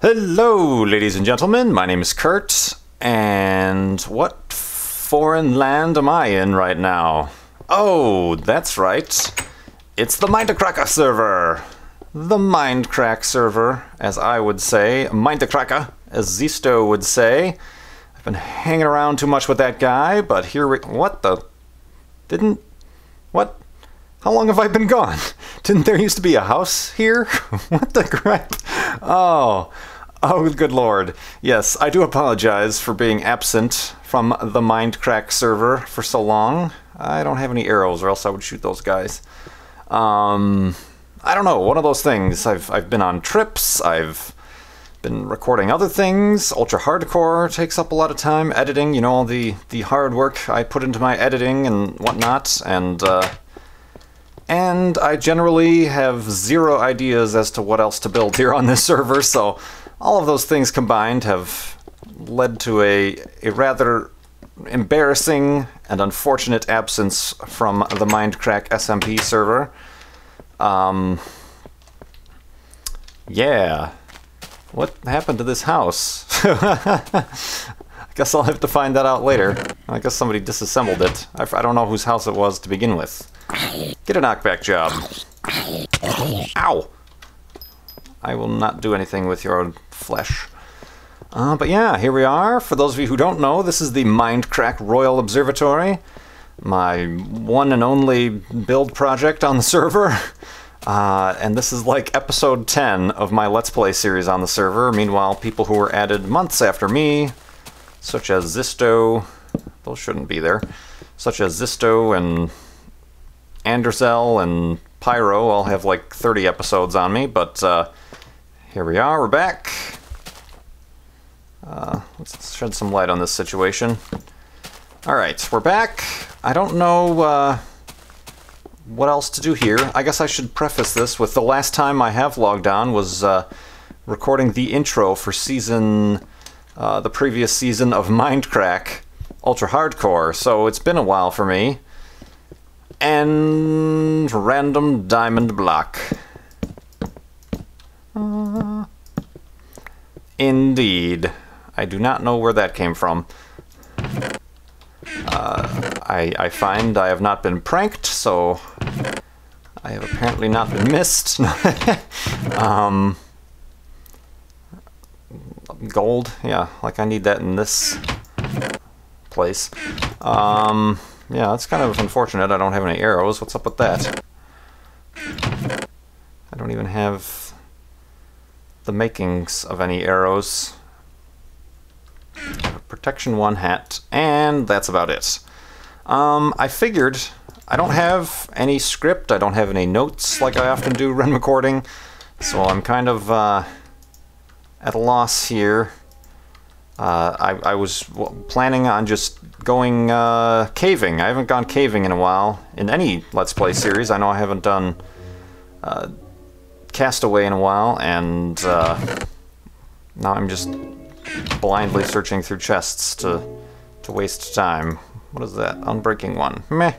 Hello, ladies and gentlemen. My name is Kurt, and what foreign land am I in right now? Oh, that's right. It's the MindCrack server. The MindCrack server, as I would say. MindCrack, as Zisto would say. I've been hanging around too much with that guy, but here we... What the... What? How long have I been gone? Didn't there used to be a house here? What the crap? Oh, good lord. Yes, I do apologize for being absent from the MindCrack server for so long. I don't have any arrows, or else I would shoot those guys. I don't know, one of those things. I've been on trips, I've been recording other things. Ultra hardcore takes up a lot of time. Editing, you know, all the hard work I put into my editing and whatnot, and I generally have zero ideas as to what else to build here on this server, so all of those things combined have led to a rather embarrassing and unfortunate absence from the MindCrack SMP server. Yeah. What happened to this house? I guess I'll have to find that out later. I guess somebody disassembled it. I don't know whose house it was to begin with. Get a knockback job. Ow! I will not do anything with your flesh. But yeah, here we are. For those of you who don't know, this is the MindCrack Royal Observatory. My one and only build project on the server. And this is like episode 10 of my Let's Play series on the server. Meanwhile, people who were added months after me, such as Zisto, those shouldn't be there, such as Zisto and Anderzel and Pyro all have like 30 episodes on me, but here we are, we're back. Let's shed some light on this situation. Alright, we're back. I don't know what else to do here. I guess I should preface this with the last time I have logged on was recording the intro for the previous season of MindCrack Ultra Hardcore, so it's been a while for me. And random diamond block. Indeed. I do not know where that came from. I find I have not been pranked, so I have apparently not been missed. Gold? Yeah, like I need that in this place. Yeah, that's kind of unfortunate. I don't have any arrows. What's up with that? I don't even have the makings of any arrows. Protection 1 hat, and that's about it. I figured I don't have any script, I don't have any notes like I often do when recording, so I'm kind of at a loss here. I was planning on just going caving. I haven't gone caving in a while in any Let's Play series. I know I haven't done Castaway in a while, and now I'm just blindly searching through chests to waste time. What is that? Unbreaking 1. Meh.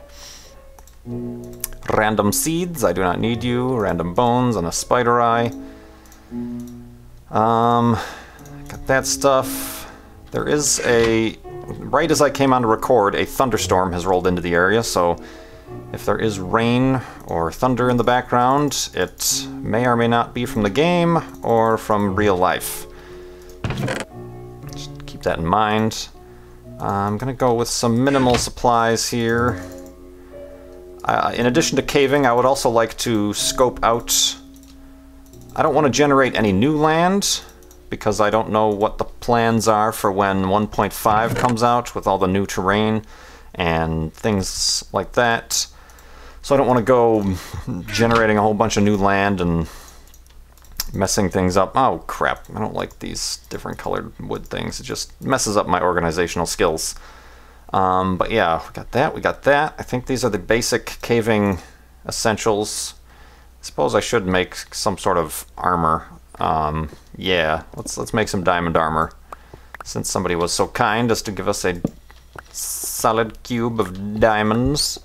Random seeds, I do not need you. Random bones and a spider eye. Got that stuff. There is right as I came on to record, a thunderstorm has rolled into the area, so if there is rain or thunder in the background, it may or may not be from the game or from real life. Just keep that in mind. I'm gonna go with some minimal supplies here. In addition to caving, I would also like to scope out... I don't want to generate any new land, because I don't know what the plans are for when 1.5 comes out with all the new terrain and things like that. So I don't want to go generating a whole bunch of new land and messing things up. Oh crap, I don't like these different colored wood things. It just messes up my organizational skills. But yeah, we got that. I think these are the basic caving essentials. I suppose I should make some sort of armor. Yeah, let's make some diamond armor, since somebody was so kind as to give us a solid cube of diamonds.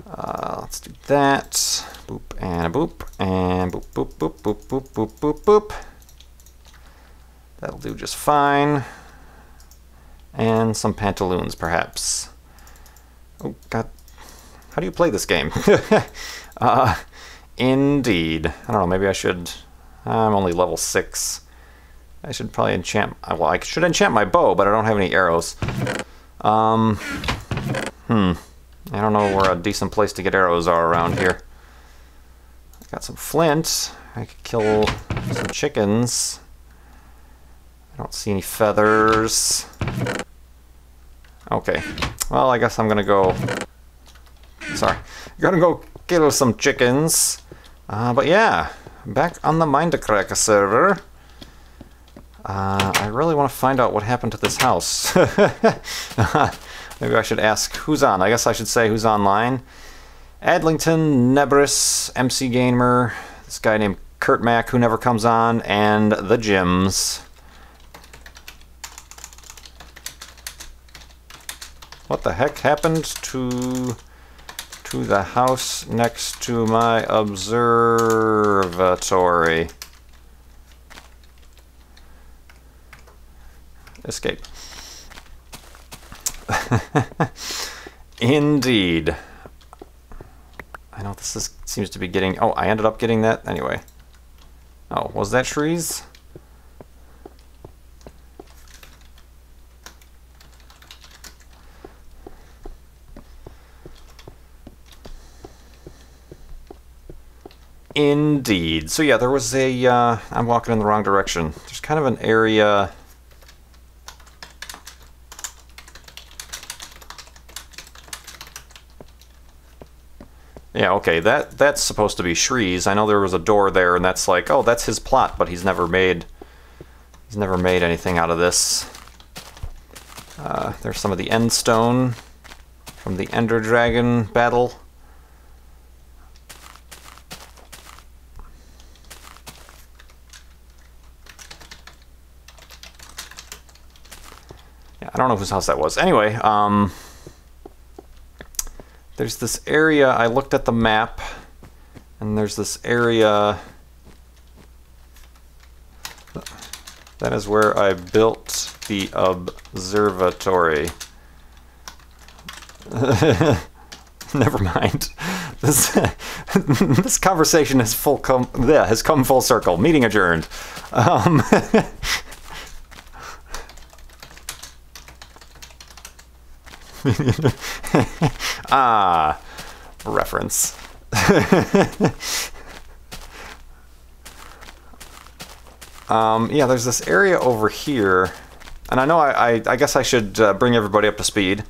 Let's do that. Boop and a boop and boop boop boop boop boop boop boop boop. That'll do just fine. And some pantaloons, perhaps. Oh, God. How do you play this game? Indeed. I don't know, maybe I should... I'm only level 6. I should probably enchant... Well, I should enchant my bow, but I don't have any arrows. I don't know where a decent place to get arrows are around here. I got some flint. I could kill some chickens. I don't see any feathers. Okay. Well, I guess I'm gonna go... Sorry. I'm gonna go kill some chickens. But yeah, back on the MindCrack server. I really want to find out what happened to this house. Maybe I should ask who's on. I guess I should say who's online. Adlington, Nebris, MC Gamer, this guy named KurtJMac who never comes on, and the gyms. What the heck happened to the house next to my observatory? Escape. Indeed. I know this seems to be getting... Oh, I ended up getting that anyway. Oh, was that trees? Indeed. So yeah, there was a... I'm walking in the wrong direction. There's kind of an area... Yeah, okay, that's supposed to be Shree's. I know there was a door there, and that's like, oh, that's his plot, but he's never made anything out of this. There's some of the end stone from the Ender Dragon battle. Yeah, I don't know whose house that was. Anyway, there's this area, I looked at the map, and there's this area, that is where I built the observatory. Never mind. This conversation has come full circle. Meeting adjourned. Reference. Yeah, there's this area over here, and I know I guess I should bring everybody up to speed.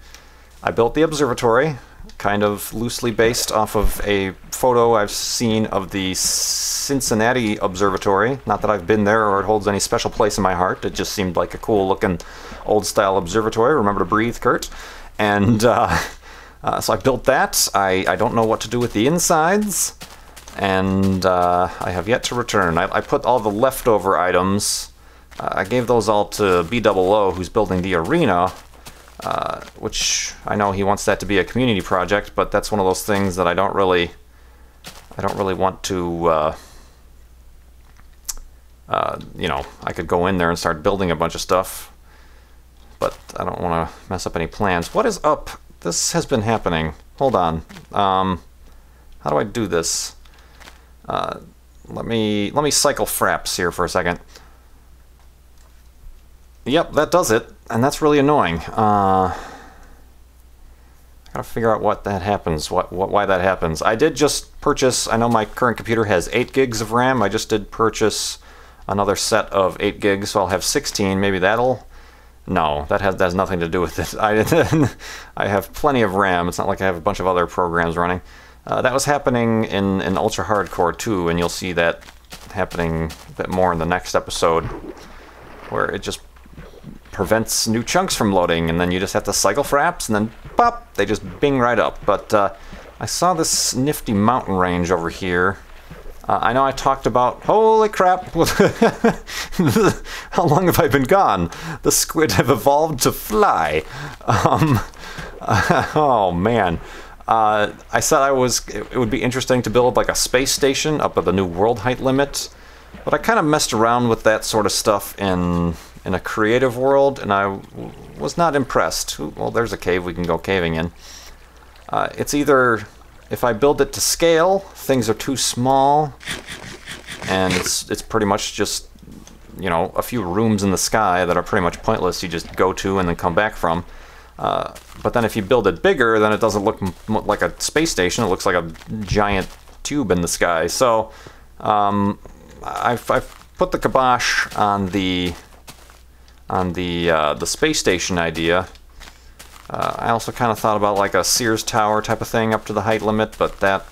I built the observatory, kind of loosely based off of a photo I've seen of the Cincinnati Observatory. Not that I've been there or it holds any special place in my heart. It just seemed like a cool-looking, old-style observatory. Remember to breathe, Kurt. And so I built that. I don't know what to do with the insides, and I have yet to return. I put all the leftover items. I gave those all to B00, who's building the arena, which I know he wants that to be a community project, but that's one of those things that I don't really want to. You know, I could go in there and start building a bunch of stuff, but I don't want to mess up any plans. What is up? This has been happening. Hold on. How do I do this? Let me cycle fraps here for a second. Yep, that does it, and that's really annoying. I gotta figure out what that happens, why that happens. I did just purchase, I know my current computer has 8 gigs of RAM. I just did purchase another set of 8 gigs, so I'll have 16. Maybe that'll... No, that has nothing to do with it. I have plenty of RAM. It's not like I have a bunch of other programs running. That was happening in Ultra Hardcore too, and you'll see that happening a bit more in the next episode, where it just prevents new chunks from loading, and then you just have to cycle fraps, and then pop, they just bing right up. But I saw this nifty mountain range over here. I know I talked about, holy crap, how long have I been gone? The squid have evolved to fly. Oh man. I said it would be interesting to build like a space station up at the new world height limit. But I kind of messed around with that sort of stuff in a creative world, and I was not impressed. Well, there's a cave we can go caving in. It's either, if I build it to scale, things are too small, and it's pretty much just, you know, a few rooms in the sky that are pretty much pointless. You just go to and then come back from. But then if you build it bigger, then it doesn't look like a space station. It looks like a giant tube in the sky. So I've put the kibosh on the space station idea. I also kind of thought about like a Sears Tower type of thing up to the height limit, but that,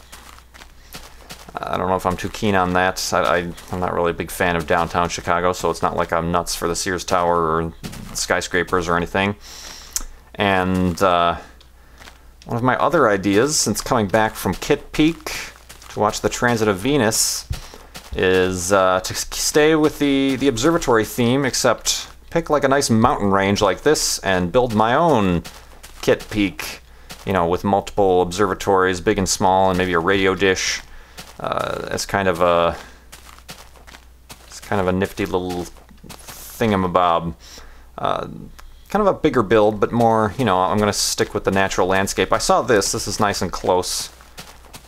I don't know if I'm too keen on that. I'm not really a big fan of downtown Chicago, so it's not like I'm nuts for the Sears Tower or skyscrapers or anything. And one of my other ideas, since coming back from Kitt Peak to watch the transit of Venus, is to stay with the observatory theme, except pick like a nice mountain range like this and build my own Kitt Peak, you know, with multiple observatories, big and small, and maybe a radio dish. As kind of a nifty little thingamabob. Kind of a bigger build, but more, you know, I'm going to stick with the natural landscape. I saw this. This is nice and close.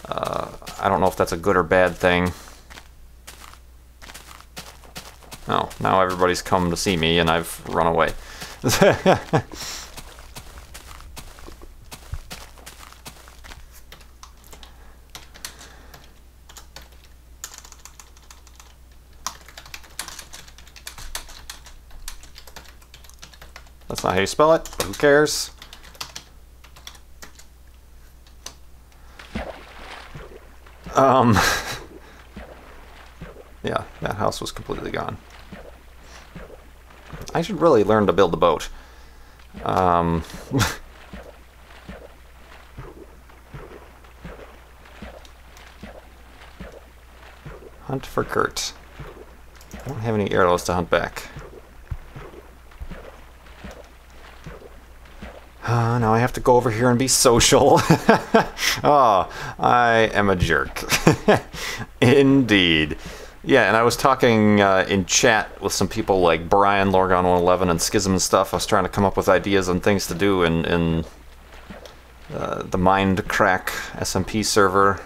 I don't know if that's a good or bad thing. Oh, now everybody's come to see me and I've run away. That's not how you spell it, but who cares? Yeah, that house was completely gone. I should really learn to build a boat. Hunt for Kurt. I don't have any arrows to hunt back. Now I have to go over here and be social. Oh, I am a jerk. Indeed. Yeah, and I was talking in chat with some people like Brian, Lorgon 111, and Schism and stuff. I was trying to come up with ideas on things to do in the MindCrack SMP server.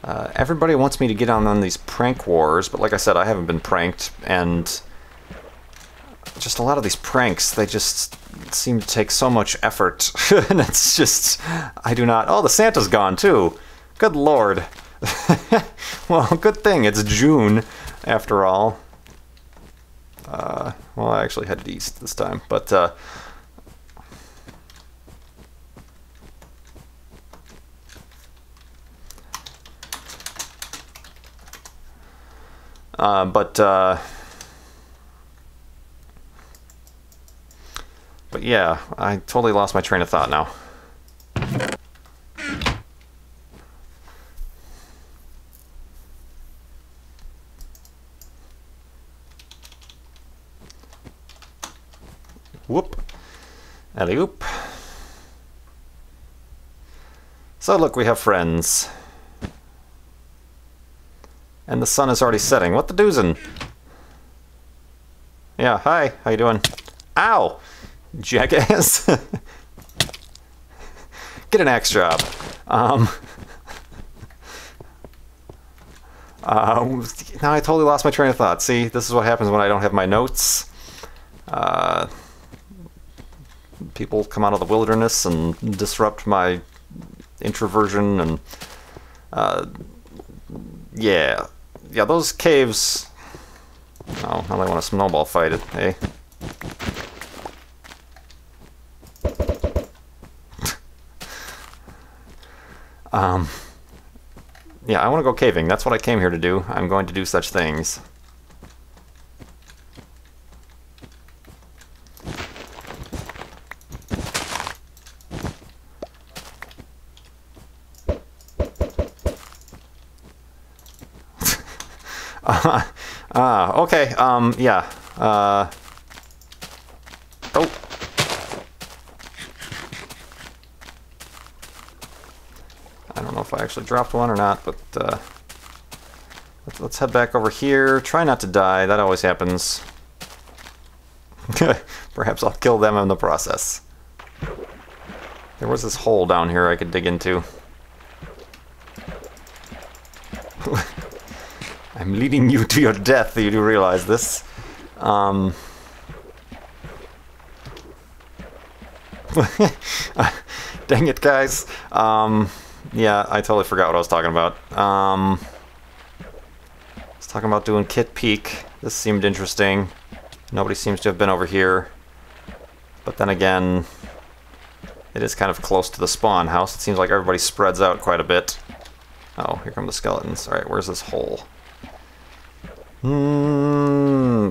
Everybody wants me to get on these prank wars, but like I said, I haven't been pranked, and just a lot of these pranks, they just seem to take so much effort. And it's just, I do not... Oh, the Santa's gone too. Good lord. Well, good thing it's June after all. Well, I actually headed east this time, but yeah, I totally lost my train of thought now. Whoop. Alley-oop. So look, we have friends. And the sun is already setting. What the doosin'? Yeah, hi. How you doing? Ow! Jackass. Get an axe job. Now I totally lost my train of thought. See, this is what happens when I don't have my notes. People come out of the wilderness and disrupt my introversion, and yeah, those caves. Oh, now they want to snowball fight it, eh? Yeah, I want to go caving. That's what I came here to do. I'm going to do such things. Okay, yeah. Oh. I don't know if I actually dropped one or not, but, Let's head back over here. Try not to die. That always happens. Perhaps I'll kill them in the process. There was this hole down here I could dig into. I'm leading you to your death. You do realize this. Dang it, guys. Yeah, I totally forgot what I was talking about. I was talking about doing Kit Peak. This seemed interesting. Nobody seems to have been over here. But then again, it is kind of close to the spawn house. It seems like everybody spreads out quite a bit. Oh, here come the skeletons. Alright, where's this hole?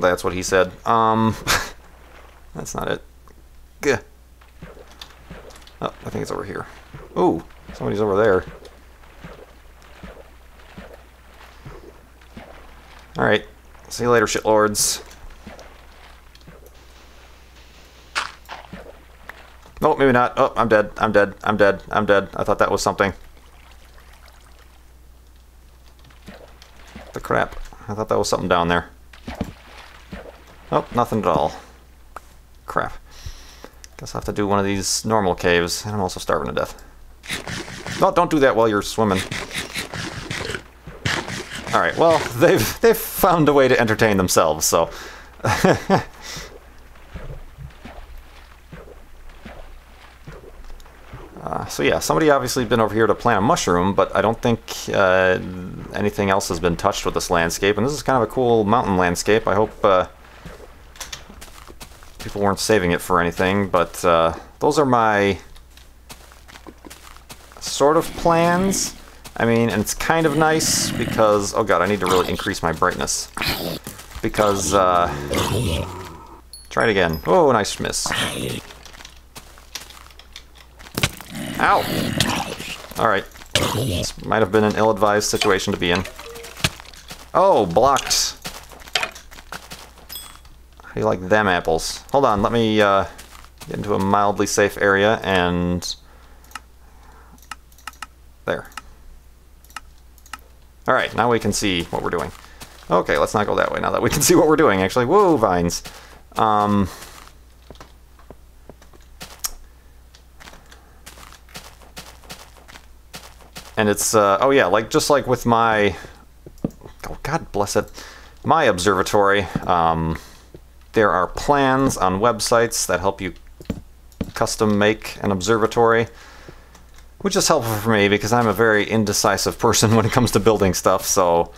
That's what he said. That's not it. Gah. Oh, I think it's over here. Ooh, somebody's over there. Alright, see you later, shitlords. Oh, maybe not. Oh, I'm dead. I'm dead. I'm dead. I'm dead. I thought that was something. The crap. I thought that was something down there. Oh, nothing at all. Crap. Guess I'll have to do one of these normal caves. And I'm also starving to death. Oh, don't do that while you're swimming. Alright, well, they've found a way to entertain themselves, so... So yeah, somebody obviously been over here to plant a mushroom, but I don't think anything else has been touched with this landscape. And this is kind of a cool mountain landscape. I hope people weren't saving it for anything, but those are my sort of plans. I mean, and it's kind of nice because... Oh god, I need to really increase my brightness. Because, try it again. Oh, nice miss. Ow! Alright. This might have been an ill-advised situation to be in. Oh, blocked. How do you like them apples? Hold on, let me get into a mildly safe area and... There. Alright, now we can see what we're doing. Okay, let's not go that way now that we can see what we're doing, actually. Whoa, vines. And it's, oh yeah, like just like with my, oh god bless it, my observatory, there are plans on websites that help you custom make an observatory, which is helpful for me because I'm a very indecisive person when it comes to building stuff, so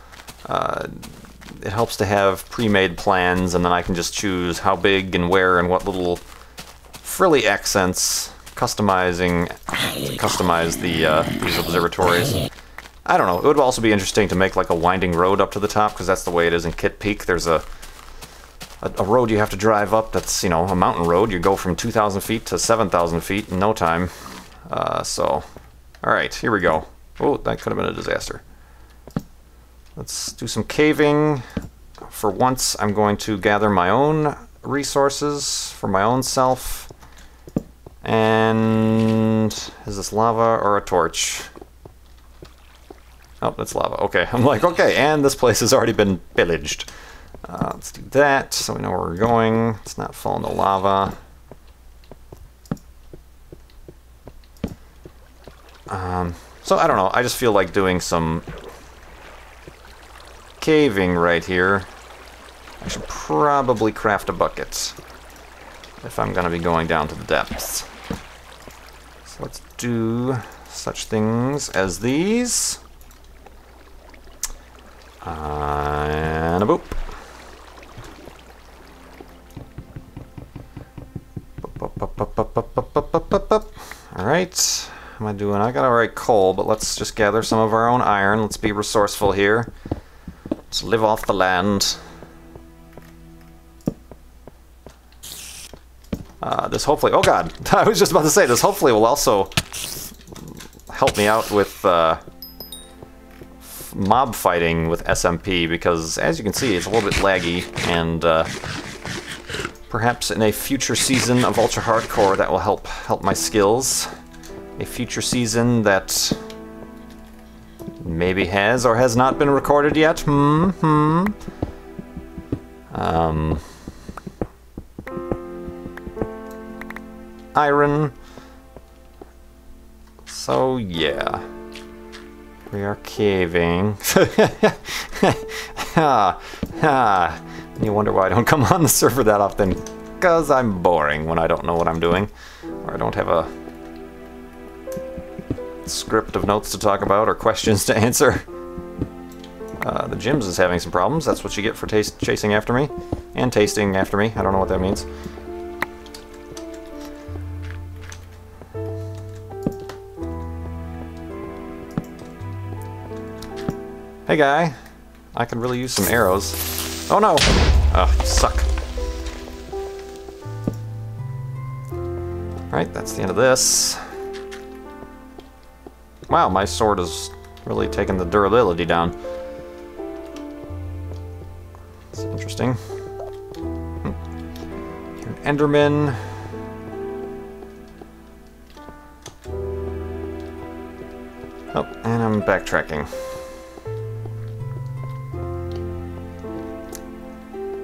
it helps to have pre-made plans, and then I can just choose how big and where and what little frilly accents customize these observatories. I don't know, it would also be interesting to make like a winding road up to the top, because that's the way it is in Kit Peak. There's a road you have to drive up that's, you know, a mountain road. You go from 2,000 feet to 7,000 feet in no time. So, alright, here we go. Oh, that could have been a disaster. Let's do some caving. For once, I'm going to gather my own resources for my own self. And is this lava or a torch? Oh, that's lava. Okay, I'm like, okay, and this place has already been pillaged. Let's do that so we know where we're going. Let's not fall into lava. So I don't know, I just feel like doing some caving right here. I should probably craft a bucket if I'm gonna be going down to the depths. So let's do such things as these. And a boop. Alright. What am I doing? I got alright coal, but let's just gather some of our own iron. Let's be resourceful here. Let's live off the land. This hopefully... Oh god! I was just about to say, this hopefully will also help me out with mob fighting with SMP, because as you can see, it's a little bit laggy, and perhaps in a future season of Ultra Hardcore that will help my skills. A future season that maybe has or has not been recorded yet. Iron. So yeah, we are caving. You wonder why I don't come on the server that often? Because I'm boring when I don't know what I'm doing, or I don't have a script of notes to talk about or questions to answer. The Gyms is having some problems. That's what you get for chasing after me and tasting after me. I don't know what that means. Hey guy, I could really use some arrows. Oh no! Oh, you suck. Alright, that's the end of this. Wow, my sword is really taking the durability down. That's interesting. An Enderman. Oh, and I'm backtracking.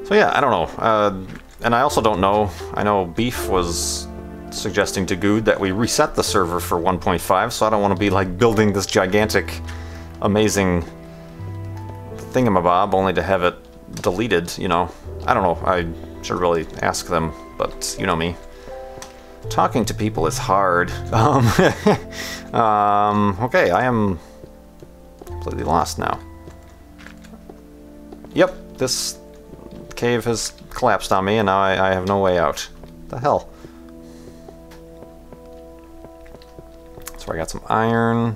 So yeah, I don't know. And I also don't know. I know Beef was suggesting to Good that we reset the server for 1.5, so I don't want to be like building this gigantic, amazing thingamabob only to have it deleted, you know. I don't know. I should really ask them, but you know me. Talking to people is hard. Okay, I am completely lost now. Yep, this cave has collapsed on me, and now I have no way out. What the hell? So I got some iron.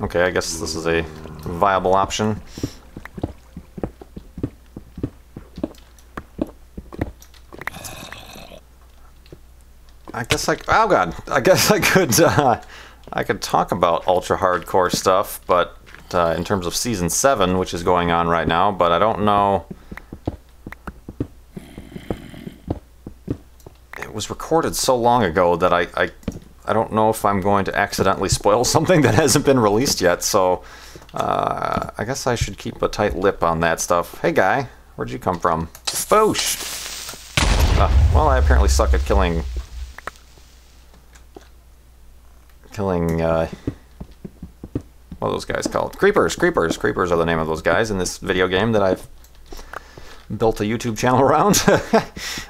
Okay, I guess this is a viable option. I guess oh god, I guess I could talk about ultra hardcore stuff, but in terms of season 7, which is going on right now, but I don't know. It was recorded so long ago that I don't know if I'm going to accidentally spoil something that hasn't been released yet, so I guess I should keep a tight lip on that stuff. Hey guy, where'd you come from? Boosh! Well, I apparently suck at killing what are those guys called? Creepers! Creepers! Creepers are the name of those guys in this video game that I've built a YouTube channel around.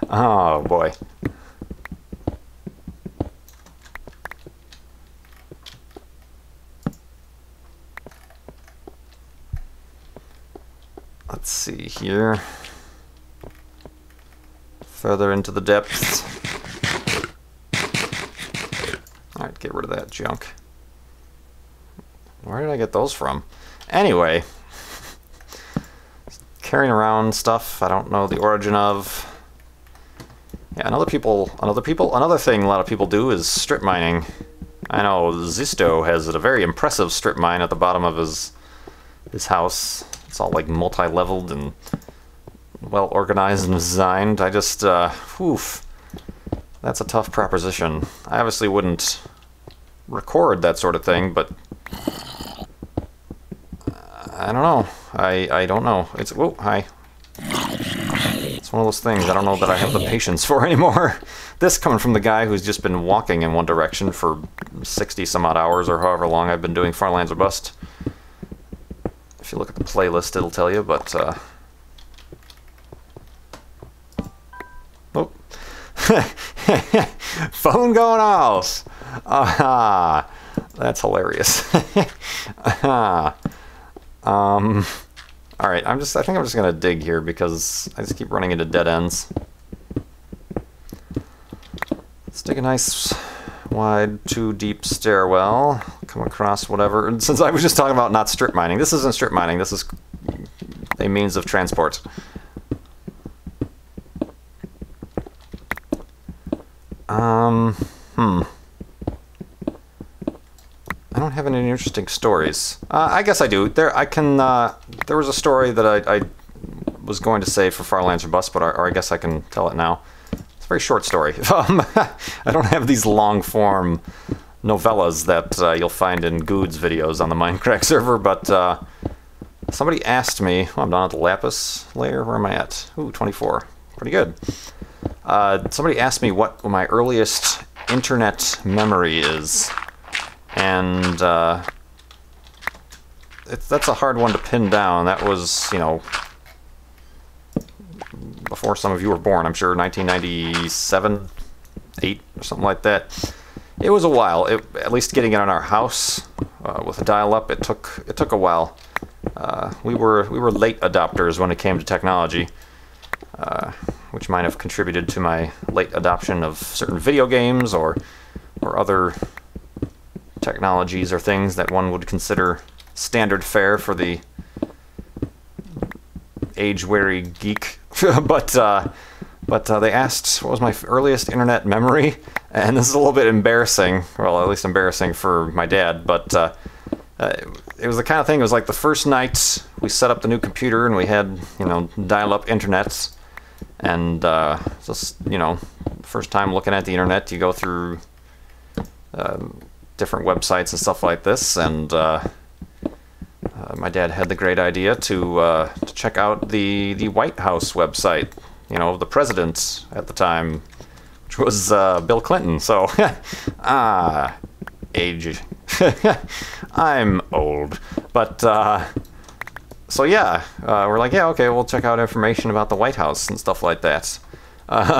Oh boy. Let's see here. Further into the depths. Alright, get rid of that junk. Where did I get those from? Anyway, carrying around stuff I don't know the origin of. Yeah, another thing a lot of people do is strip mining. I know Zisto has a very impressive strip mine at the bottom of his house. It's all like multi-leveled and well organized and designed. I just, oof. That's a tough proposition. I obviously wouldn't record that sort of thing, but I don't know. I don't know. It's, whoa, hi. It's one of those things I don't know that I have the patience for anymore. This coming from the guy who's just been walking in one direction for 60 some odd hours or however long I've been doing Farlands or Bust. If you look at the playlist, it'll tell you, but oh. Phone going off. Ah, that's hilarious. All right, I think I'm just gonna dig here because I just keep running into dead ends. Let's dig a nice, wide, too deep stairwell. Come across whatever. And since I was just talking about not strip mining, this isn't strip mining. This is a means of transport. I don't have any interesting stories. I guess I do. There was a story that I was going to say for Far Lands or Bust, but or I guess I can tell it now. It's a very short story. I don't have these long-form novellas that you'll find in Good's videos on the MindCrack server, but somebody asked me... Oh, I'm down at the Lapis layer. Where am I at? Ooh, 24. Pretty good. Somebody asked me what my earliest internet memory is, and that's a hard one to pin down. That was, you know, before some of you were born, I'm sure, 1997, 8, or something like that. It was a while. At least getting it on our house with a dial-up, it took a while. We were late adopters when it came to technology, which might have contributed to my late adoption of certain video games or other technologies or things that one would consider standard fare for the age-weary geek. but they asked what was my earliest internet memory, and this is a little bit embarrassing. Well, at least embarrassing for my dad, but it was the kind of thing. It was like the first night we set up the new computer and we had, you know, dial-up internet, and just, you know, first time looking at the internet, you go through different websites and stuff like this, and my dad had the great idea to check out the White House website, you know, the president at the time, which was Bill Clinton. So, age. I'm old. But, so yeah, we're like, yeah, okay, we'll check out information about the White House and stuff like that.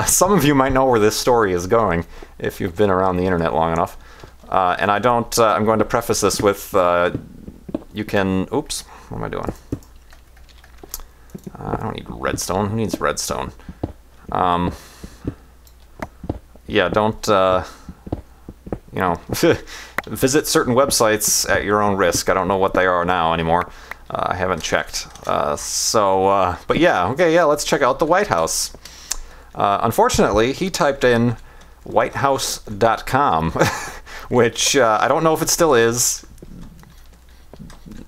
Some of you might know where this story is going if you've been around the internet long enough. And I don't, I'm going to preface this with, you can, oops, what am I doing? I don't need redstone. Who needs redstone? Yeah, don't, you know, visit certain websites at your own risk. I don't know what they are now anymore. I haven't checked. But yeah, okay, yeah, let's check out the White House. Unfortunately, he typed in whitehouse.com, which I don't know if it still is.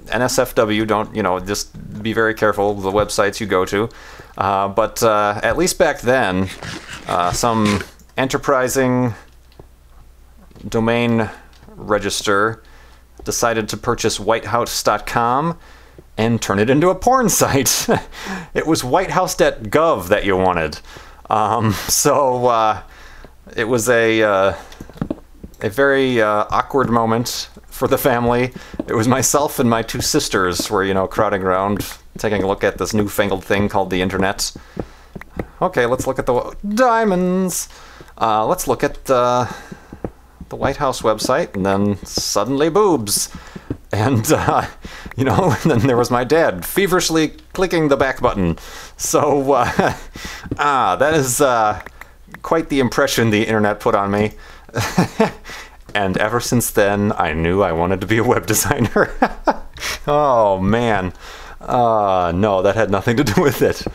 NSFW, don't, you know, just be very careful with the websites you go to. But at least back then, some enterprising domain register decided to purchase whitehouse.com and turn it into a porn site. It was whitehouse.gov that you wanted. It was a very awkward moment for the family. It was myself and my two sisters were, you know, crowding around, taking a look at this newfangled thing called the internet. Okay, let's look at the diamonds. Let's look at the White House website, and then suddenly boobs. And, you know, and then there was my dad feverishly clicking the back button. So, that is quite the impression the internet put on me. And ever since then, I knew I wanted to be a web designer. Oh, man. No, that had nothing to do with it.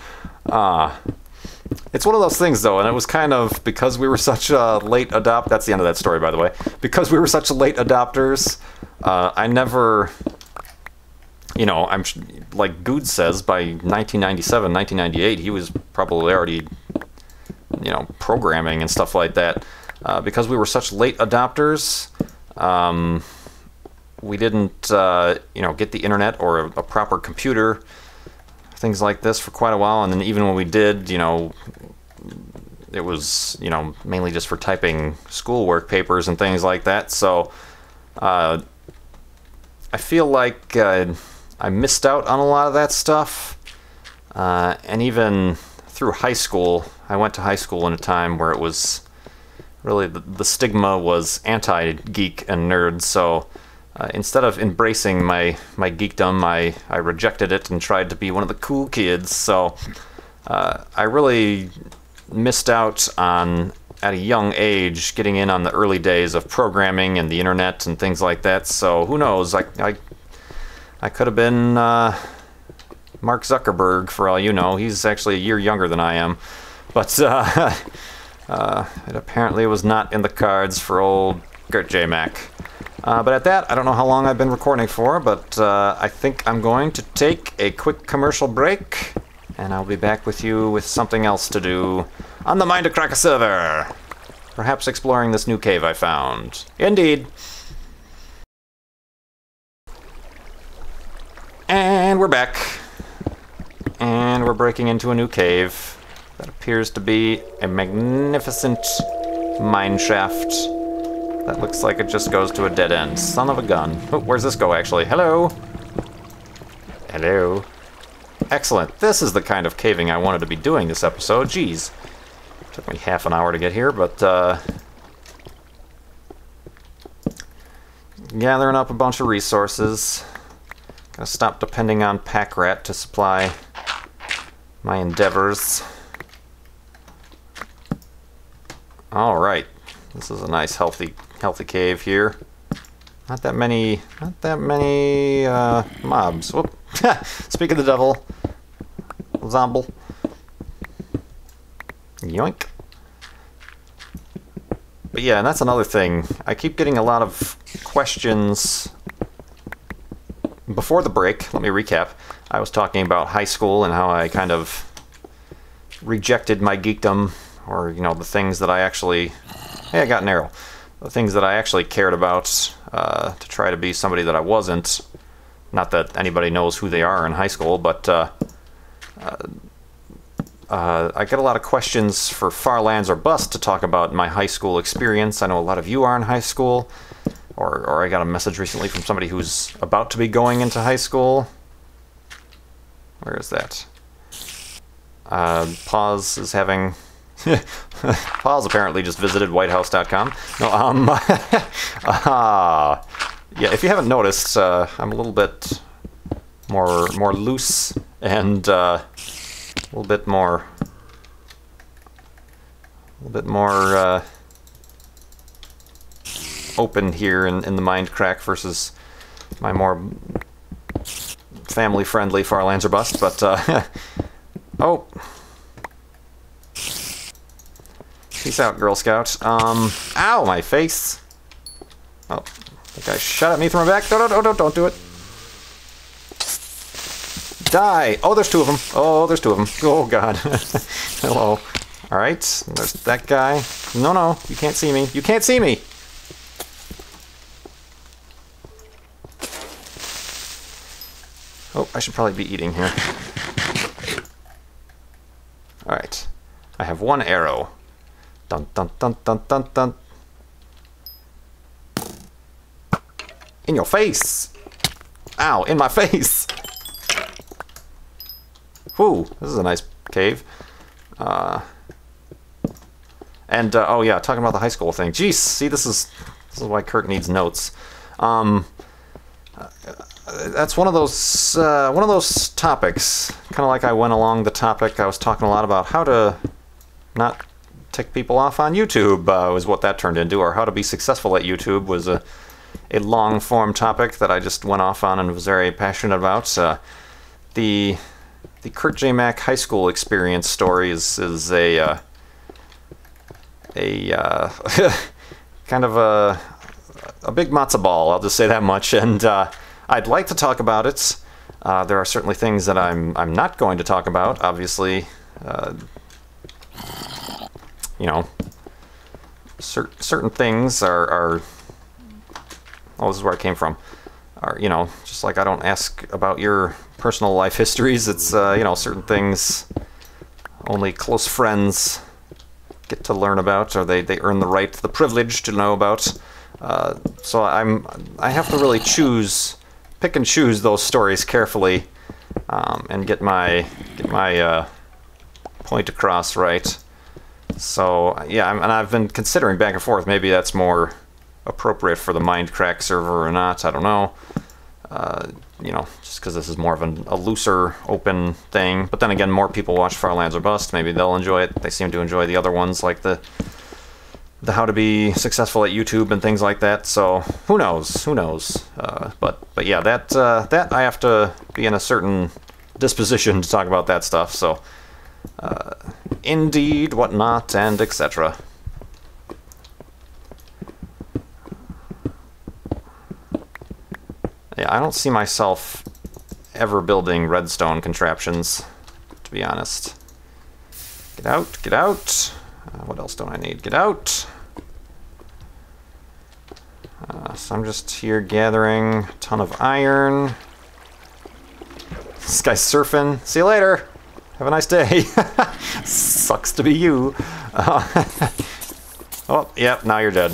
It's one of those things, though, and it was kind of, because we were such late adopters, that's the end of that story, by the way. Because we were such late adopters, I never, you know, like Good says, by 1997, 1998, he was probably already, you know, programming and stuff like that. Because we were such late adopters, we didn't, you know, get the internet or a proper computer, things like this, for quite a while. And then even when we did, you know, it was, you know, mainly just for typing schoolwork papers and things like that. So I feel like I missed out on a lot of that stuff. And even through high school, I went to high school in a time where it was really the stigma was anti-geek and nerd. So instead of embracing my geekdom, I rejected it and tried to be one of the cool kids. So I really missed out on, at a young age, getting in on the early days of programming and the internet and things like that. So who knows? I could have been Mark Zuckerberg, for all you know. He's actually a year younger than I am. But it apparently was not in the cards for old KurtJMac. But at that, I don't know how long I've been recording for, but I think I'm going to take a quick commercial break, and I'll be back with you with something else to do on the MindCrack server. Perhaps exploring this new cave I found. Indeed. And we're back. And we're breaking into a new cave that appears to be a magnificent mine shaft that looks like it just goes to a dead end. Son of a gun. Oh, where's this go, actually? Hello? Hello? Excellent. This is the kind of caving I wanted to be doing this episode. Jeez. Took me half an hour to get here, but, gathering up a bunch of resources. Gotta stop depending on Pack Rat to supply my endeavors. Alright. This is a nice, healthy cave here. Not that many mobs. Whoop. Speak of the devil. Zomble. Yoink. But yeah, and that's another thing. I keep getting a lot of questions. Before the break, let me recap. I was talking about high school and how I kind of rejected my geekdom, or, you know, the things that I actually... Hey, I got an arrow. The things that I actually cared about, to try to be somebody that I wasn't. Not that anybody knows who they are in high school, but I get a lot of questions for Far Lands or Bust to talk about my high school experience. I know a lot of you are in high school, or I got a message recently from somebody who's about to be going into high school. Where is that? Pause is having... Paul's apparently just visited whitehouse.com. No, yeah, if you haven't noticed, I'm a little bit more loose and a little bit more open here in the MindCrack versus my more family-friendly Far Lands or Bust. But oh. Peace out, Girl Scout. Ow, my face. Oh, the guy shot at me from my back. Don't do it. Die. Oh, there's two of them. Oh, there's two of them. Oh, God. Hello. All right, there's that guy. No, you can't see me. You can't see me. Oh, I should probably be eating here. All right. I have one arrow. Dun dun dun dun dun dun. In your face! Ow, in my face! Whew, this is a nice cave. Oh yeah, talking about the high school thing. Jeez, see, this is why Kurt needs notes. That's one of those topics. Kind of like I went along the topic. I was talking a lot about how to not tick people off on YouTube, was what that turned into, or how to be successful at YouTube was a long-form topic that I just went off on and was very passionate about. The KurtJMac high school experience story is a kind of a big matzo ball, I'll just say that much, and I'd like to talk about it. There are certainly things that I'm not going to talk about, obviously. You know, certain things are oh, this is where I came from. Are, you know, just like I don't ask about your personal life histories, it's, you know, certain things only close friends get to learn about, or they earn the right, the privilege to know about. So I have to really pick and choose those stories carefully, and get my point across right. So yeah, and I've been considering back and forth. Maybe that's more appropriate for the MindCrack server or not. I don't know. You know, just because this is more of a looser, open thing. But then again, more people watch Far Lands or Bust. Maybe they'll enjoy it. They seem to enjoy the other ones, like the how to be successful at YouTube and things like that. So who knows? Who knows? But yeah, that I have to be in a certain disposition to talk about that stuff. So. Indeed, whatnot, and etc. Yeah, I don't see myself ever building redstone contraptions, to be honest. Get out, get out. What else don't I need? Get out. So I'm just here gathering a ton of iron. This guy's surfing. See you later. Have a nice day. Sucks to be you. Oh, yep, now you're dead.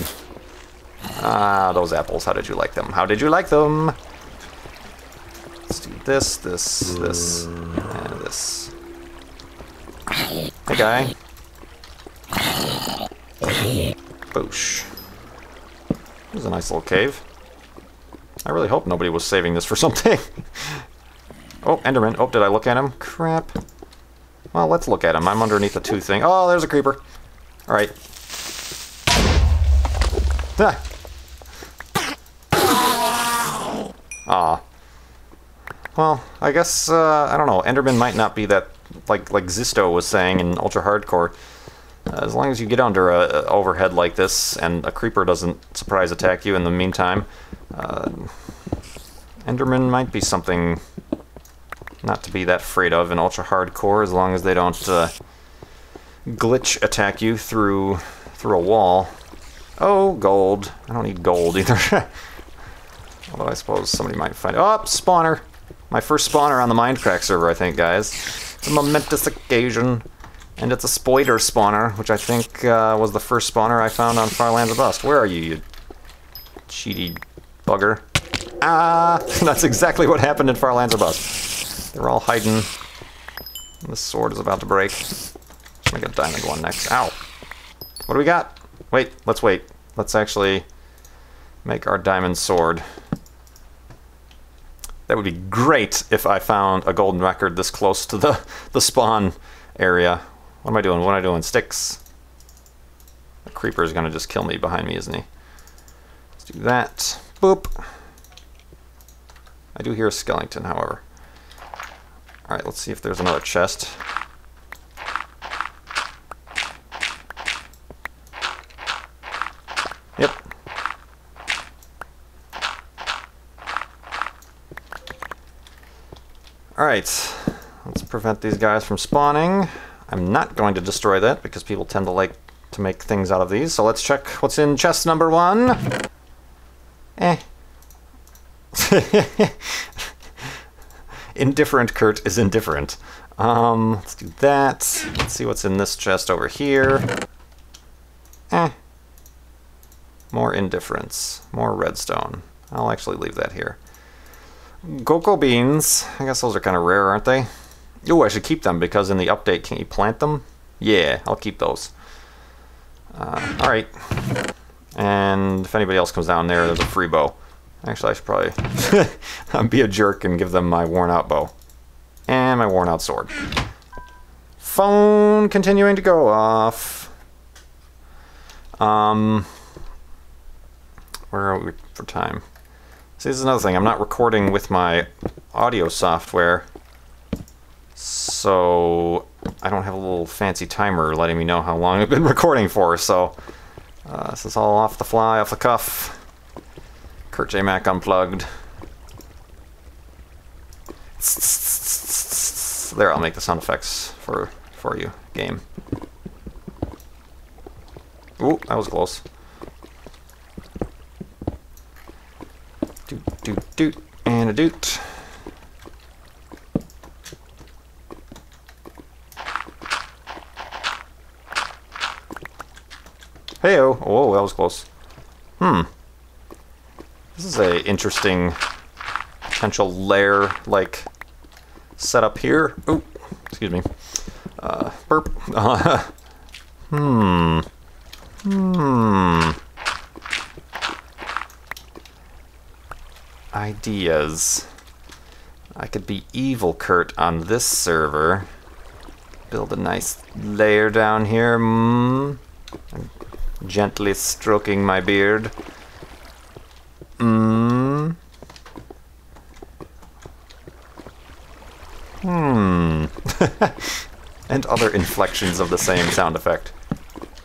Those apples, how did you like them? How did you like them? Let's do this, this, this, and this. Hey, guy. Boosh. This is a nice little cave. I really hope nobody was saving this for something. Oh, Enderman. Oh, did I look at him? Crap. Well, let's look at him. I'm underneath the 2 thing. Oh, there's a creeper. Alright. Ah. Well, I guess, I don't know. Enderman might not be that, like Zisto was saying in Ultra Hardcore. As long as you get under a overhead like this and a creeper doesn't surprise attack you in the meantime, Enderman might be something not to be that afraid of in Ultra Hardcore, as long as they don't glitch attack you through a wall. Oh, gold. I don't need gold either. Although I suppose somebody might find it. Oh, spawner! My first spawner on the MindCrack server, I think, guys. It's a momentous occasion. And it's a spoiler spawner, which I think was the first spawner I found on Farlands of Dust. Where are you, you cheaty bugger? Ah! That's exactly what happened in Farlands of Dust. They're all hiding. This sword is about to break. Make a diamond one next. Ow! What do we got? Wait, let's wait. Let's actually make our diamond sword. That would be great if I found a golden record this close to the spawn area. What am I doing? What am I doing? Sticks. The creeper is going to just kill me behind me, isn't he? Let's do that. Boop. I do hear a skeleton, however. Alright, let's see if there's another chest. Yep. Alright. Let's prevent these guys from spawning. I'm not going to destroy that because people tend to like to make things out of these. So let's check what's in chest number 1. Indifferent Kurt is indifferent. Let's do that. Let's see what's in this chest over here. More indifference. More redstone. I'll actually leave that here. Cocoa beans. I guess those are kind of rare, aren't they? Ooh, I should keep them because in the update, can you plant them? Yeah, I'll keep those. Alright. And if anybody else comes down there, there's a free bow. Actually, I should probably be a jerk and give them my worn out bow. And my worn out sword. Phone continuing to go off. Where are we for time? See, this is another thing. I'm not recording with my audio software. So I don't have a little fancy timer letting me know how long I've been recording for, so this is all off the fly, off the cuff. KurtJMac unplugged. There, I'll make the sound effects for you, game. Ooh, that was close. Doot, doot, doot, and a doot. Hey-oh. Oh, that was close. This is a interesting potential lair, like, setup here. Oh, excuse me. Burp. Ideas. I could be evil Kurt on this server. Build a nice lair down here. I'm gently stroking my beard. And other inflections of the same sound effect.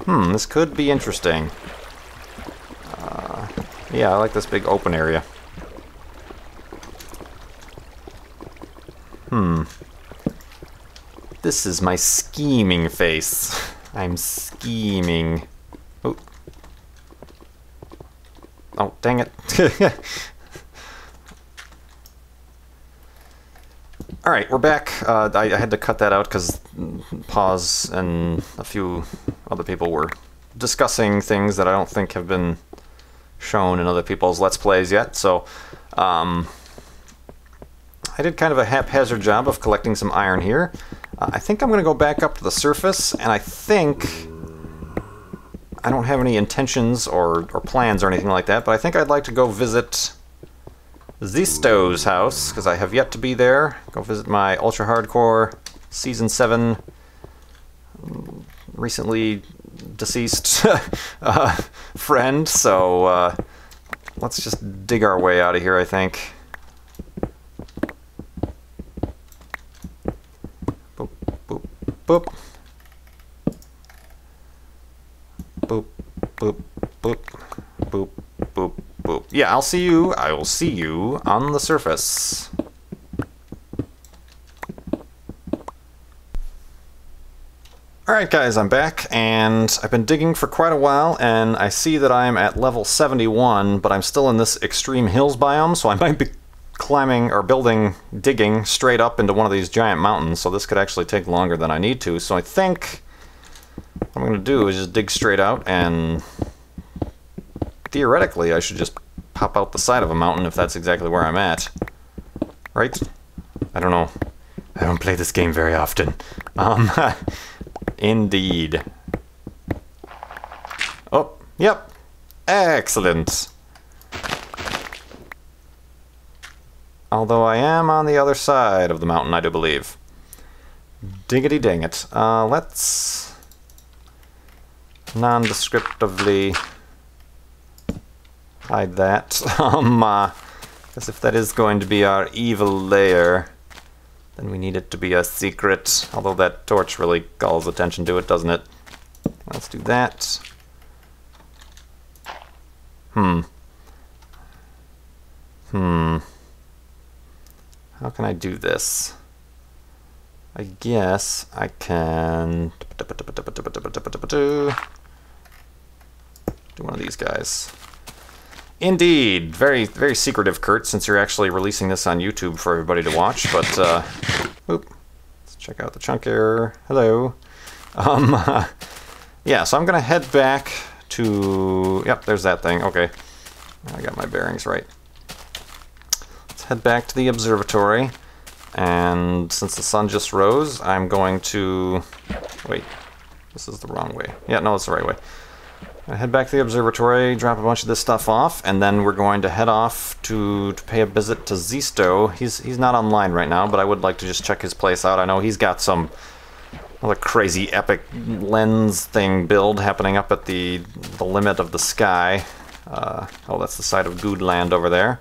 This could be interesting. Yeah, I like this big open area. This is my scheming face. I'm scheming. Oh, oh dang it. Alright, we're back. I had to cut that out because Pause and a few other people were discussing things that I don't think have been shown in other people's Let's Plays yet. So, I did kind of a haphazard job of collecting some iron here. I think I'm going to go back up to the surface, and I think I don't have any intentions or plans or anything like that, but I think I'd like to go visit Zisto's house, because I have yet to be there. Go visit my Ultra Hardcore Season 7 recently deceased friend, so let's just dig our way out of here, I think. Boop, boop, boop. Boop, boop, boop, boop, boop, boop. Yeah, I will see you on the surface. Alright guys, I'm back, and I've been digging for quite a while, and I see that I'm at level 71, but I'm still in this extreme hills biome, so I might be climbing or digging straight up into one of these giant mountains, so this could actually take longer than I need to. So I think what I'm going to do is just dig straight out, and theoretically I should just pop out the side of a mountain if that's exactly where I'm at. Right? I don't know. I don't play this game very often. Indeed. Oh, yep. Excellent. Although I am on the other side of the mountain, I do believe. Diggity dang it. Let's nondescriptively hide that. Because if that is going to be our evil lair, then we need it to be a secret. Although that torch really calls attention to it, doesn't it? Let's do that. How can I do this? I guess I can do one of these guys. Indeed, very, very secretive, Kurt, since you're actually releasing this on YouTube for everybody to watch, but, oop, let's check out the chunk error. Hello. Yeah, so I'm gonna head back to, yep, there's that thing, okay. I got my bearings right. Let's head back to the observatory, and since the sun just rose, I'm going to, wait, this is the wrong way. Yeah, no, it's the right way. I head back to the observatory, drop a bunch of this stuff off, and then we're going to head off to pay a visit to Zisto. He's not online right now, but I would like to just check his place out. I know he's got some other crazy epic lens thing build happening up at the limit of the sky. Oh, that's the side of Goodland over there,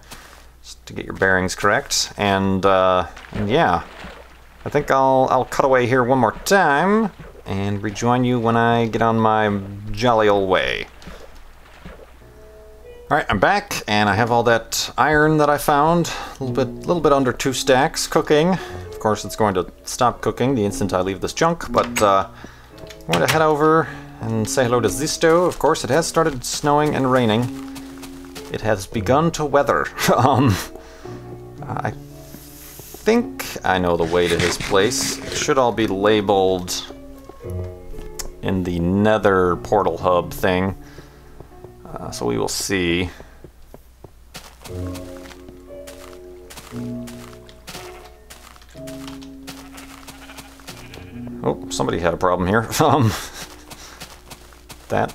just to get your bearings correct. And yeah, I think I'll cut away here one more time and rejoin you when I get on my jolly old way. Alright, I'm back, and I have all that iron that I found, a little bit under 2 stacks, cooking. Of course, it's going to stop cooking the instant I leave this junk, but I'm going to head over and say hello to Zisto. Of course, it has started snowing and raining. It has begun to weather. I think I know the way to his place. It should all be labeled in the nether portal hub thing, so we will see. Oh, somebody had a problem here. That.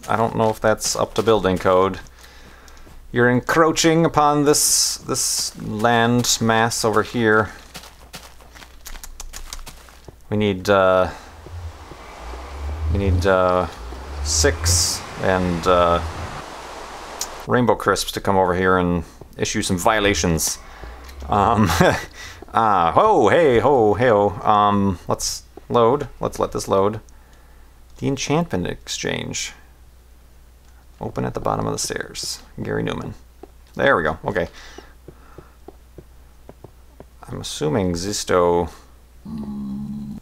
I don't know if that's up to building code. You're encroaching upon this land mass over here. We need 6 and Rainbow Crisps to come over here and issue some violations. Ho, hey, ho, hey, ho. Let's load. Let's let this load. The enchantment exchange. Open at the bottom of the stairs. Gary Newman. There we go. Okay. I'm assuming Zisto Could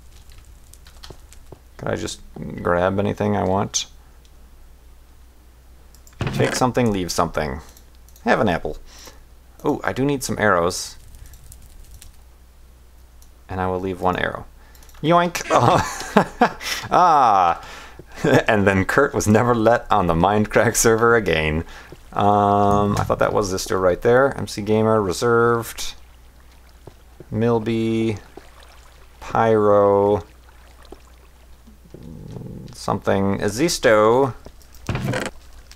I just grab anything I want? Take something, leave something. Have an apple. Oh, I do need some arrows. And I will leave one arrow. Yoink! Oh. Ah! And then Kurt was never let on the MindCrack server again. I thought that was this door right there. MC Gamer, reserved. Milby. Pyro. Something. Zisto.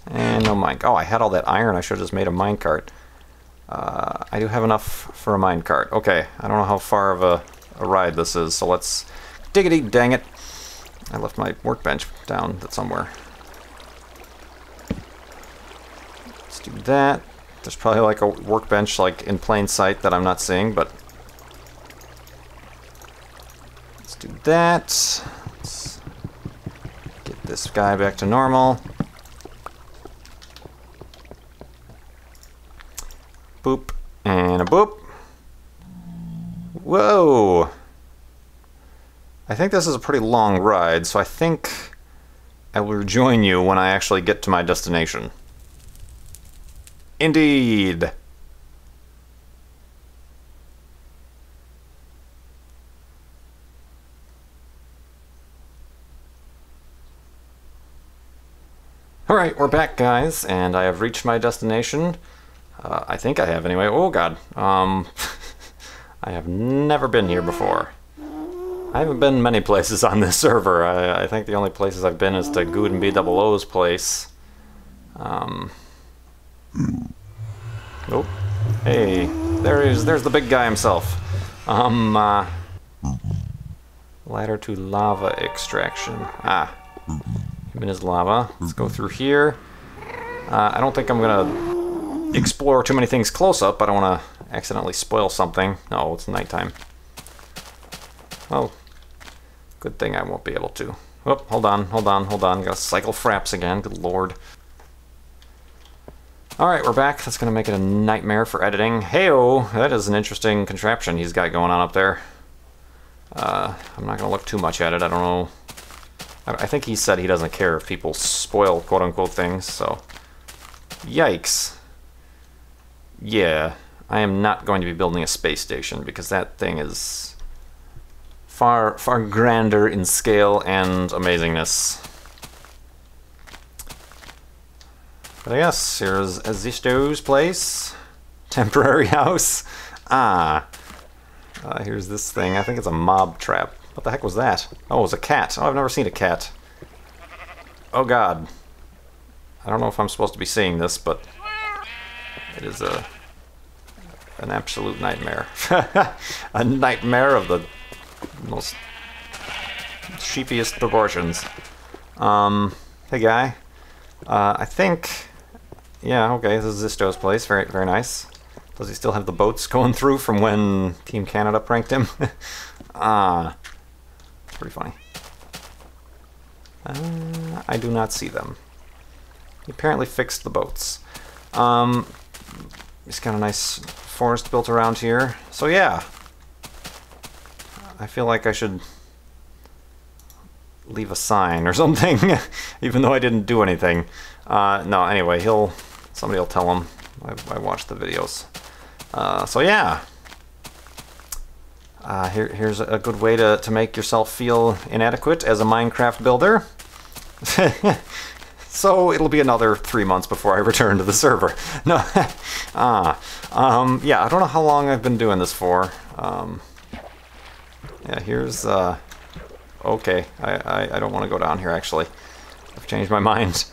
And no mine. Oh, I had all that iron. I should have just made a minecart. I do have enough for a minecart. Okay, I don't know how far of a ride this is, so let's... Diggity, dang it. I left my workbench down somewhere. Let's do that. There's probably like a workbench like in plain sight that I'm not seeing, but... Let's do that. Let's get this guy back to normal. Boop, and a boop. Whoa! I think this is a pretty long ride, so I think I will rejoin you when I actually get to my destination. Indeed! Alright, we're back, guys, and I have reached my destination. I think I have, anyway. Oh, God. I have never been here before. I haven't been many places on this server. I think the only places I've been is to Good and B00's place. Oh. Hey, there's the big guy himself. Ladder to lava extraction. Ah. Him and his lava. Let's go through here. I don't think I'm gonna explore too many things close up. I don't want to accidentally spoil something. No, it's nighttime. Well, good thing I won't be able to. Oh, hold on. Gotta cycle fraps again. Good lord. Alright, we're back. That's gonna make it a nightmare for editing. Heyo! That is an interesting contraption he's got going on up there. I'm not gonna look too much at it. I don't know. I think he said he doesn't care if people spoil quote-unquote things, so... Yikes. Yeah, I am not going to be building a space station because that thing is far grander in scale and amazingness. But I guess here's Zisto's place. Temporary house. Ah. Here's this thing. I think it's a mob trap. What the heck was that? Oh, it was a cat. Oh, I've never seen a cat. Oh, God. I don't know if I'm supposed to be seeing this, but it is an absolute nightmare. A nightmare of the most sheepiest proportions. Hey, guy. I think... Yeah, okay, this is Zisto's place. Very, very nice. Does he still have the boats going through from when Team Canada pranked him? Ah. It's pretty funny. I do not see them. He apparently fixed the boats. He's got a nice forest built around here. So yeah. I feel like I should leave a sign or something, even though I didn't do anything. No, anyway, somebody will tell him. I watched the videos. So yeah. Here's a good way to make yourself feel inadequate as a Minecraft builder. So it'll be another 3 months before I return to the server. No, yeah, I don't know how long I've been doing this for. Yeah, here's, okay, I don't want to go down here, actually. I've changed my mind.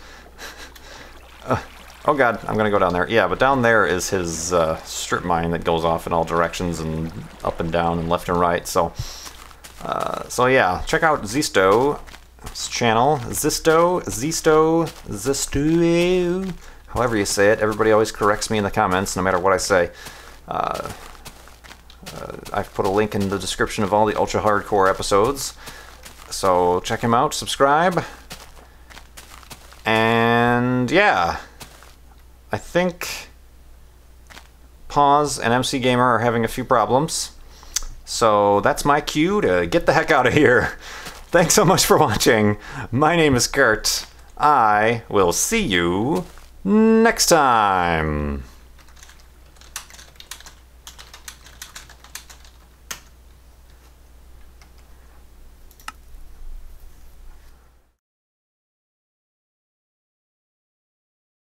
Oh god, I'm gonna go down there. Yeah, but down there is his strip mine that goes off in all directions and up and down and left and right. So yeah, check out Zisto's channel. Zisto, however you say it. Everybody always corrects me in the comments, no matter what I say. I've put a link in the description of all the ultra hardcore episodes. So check him out, subscribe, and yeah. I think Pause and MC Gamer are having a few problems, So that's my cue to get the heck out of here. Thanks so much for watching. My name is Kurt. I will see you next time.